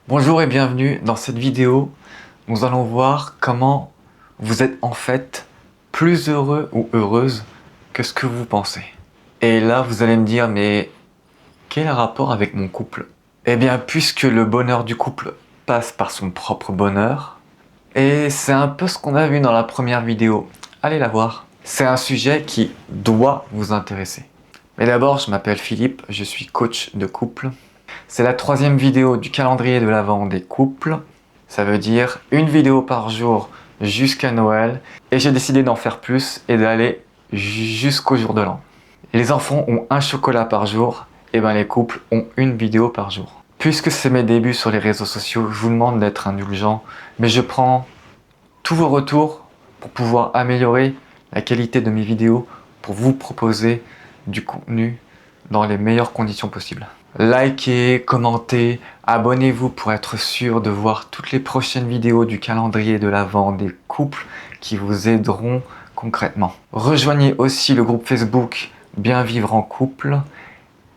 Bonjour et bienvenue. Dans cette vidéo, nous allons voir comment vous êtes en fait plus heureux ou heureuse que ce que vous pensez. Et là, vous allez me dire, mais quel rapport avec mon couple? Eh bien, puisque le bonheur du couple passe par son propre bonheur, et c'est un peu ce qu'on a vu dans la première vidéo. Allez la voir. C'est un sujet qui doit vous intéresser. Mais d'abord, je m'appelle Philippe, je suis coach de couple. C'est la troisième vidéo du calendrier de l'Avent des couples. Ça veut dire une vidéo par jour jusqu'à Noël. Et j'ai décidé d'en faire plus et d'aller jusqu'au jour de l'an. Les enfants ont un chocolat par jour, et ben les couples ont une vidéo par jour. Puisque c'est mes débuts sur les réseaux sociaux, je vous demande d'être indulgent, mais je prends tous vos retours pour pouvoir améliorer la qualité de mes vidéos, pour vous proposer du contenu dans les meilleures conditions possibles. Likez, commentez, abonnez-vous pour être sûr de voir toutes les prochaines vidéos du calendrier de l'Avent des couples qui vous aideront concrètement. Rejoignez aussi le groupe Facebook Bien vivre en couple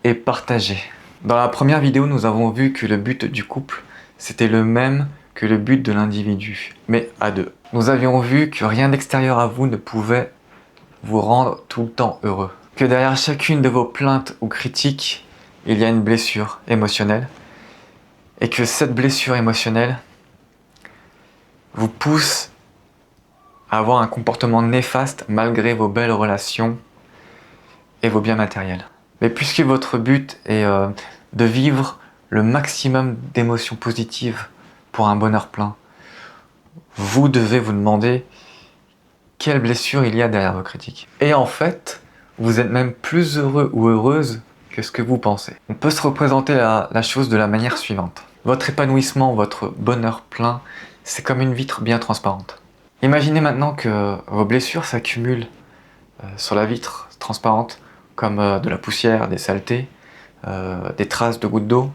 et partagez. Dans la première vidéo, nous avons vu que le but du couple, c'était le même que le but de l'individu, mais à deux. Nous avions vu que rien d'extérieur à vous ne pouvait vous rendre tout le temps heureux. Que derrière chacune de vos plaintes ou critiques, il y a une blessure émotionnelle et que cette blessure émotionnelle vous pousse à avoir un comportement néfaste malgré vos belles relations et vos biens matériels. Mais puisque votre but est de vivre le maximum d'émotions positives pour un bonheur plein, vous devez vous demander quelle blessure il y a derrière vos critiques. Et en fait, vous êtes même plus heureux ou heureuse que ce que vous pensez. On peut se représenter la chose de la manière suivante. Votre épanouissement, votre bonheur plein, c'est comme une vitre bien transparente. Imaginez maintenant que vos blessures s'accumulent sur la vitre transparente, comme de la poussière, des saletés, des traces de gouttes d'eau,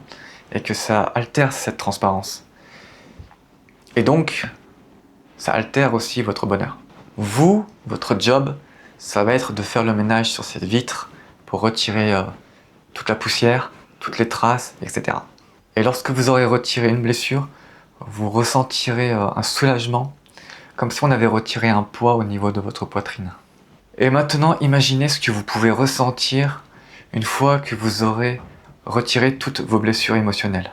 et que ça altère cette transparence. Et donc, ça altère aussi votre bonheur. Vous, votre job, ça va être de faire le ménage sur cette vitre pour retirer toute la poussière, toutes les traces, etc. Et lorsque vous aurez retiré une blessure, vous ressentirez un soulagement, comme si on avait retiré un poids au niveau de votre poitrine. Et maintenant, imaginez ce que vous pouvez ressentir une fois que vous aurez retiré toutes vos blessures émotionnelles.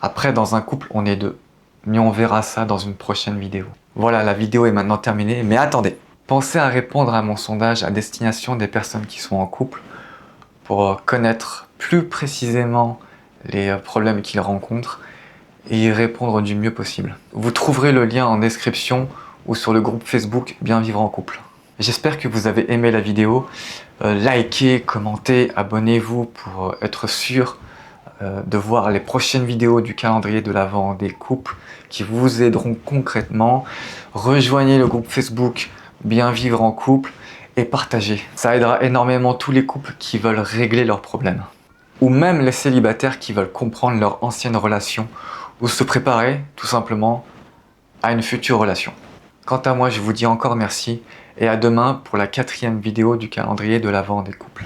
Après, dans un couple, on est deux. Mais on verra ça dans une prochaine vidéo. Voilà, la vidéo est maintenant terminée, mais attendez. Pensez à répondre à mon sondage à destination des personnes qui sont en couple pour connaître plus précisément les problèmes qu'ils rencontrent et y répondre du mieux possible. Vous trouverez le lien en description ou sur le groupe Facebook Bien vivre en couple. J'espère que vous avez aimé la vidéo. Likez, commentez, abonnez-vous pour être sûr de voir les prochaines vidéos du calendrier de l'Avent des couples qui vous aideront concrètement. Rejoignez le groupe Facebook Bien vivre en couple et partagez. Ça aidera énormément tous les couples qui veulent régler leurs problèmes. Ou même les célibataires qui veulent comprendre leur ancienne relation ou se préparer tout simplement à une future relation. Quant à moi, je vous dis encore merci et à demain pour la 4e vidéo du calendrier de l'Avent des couples.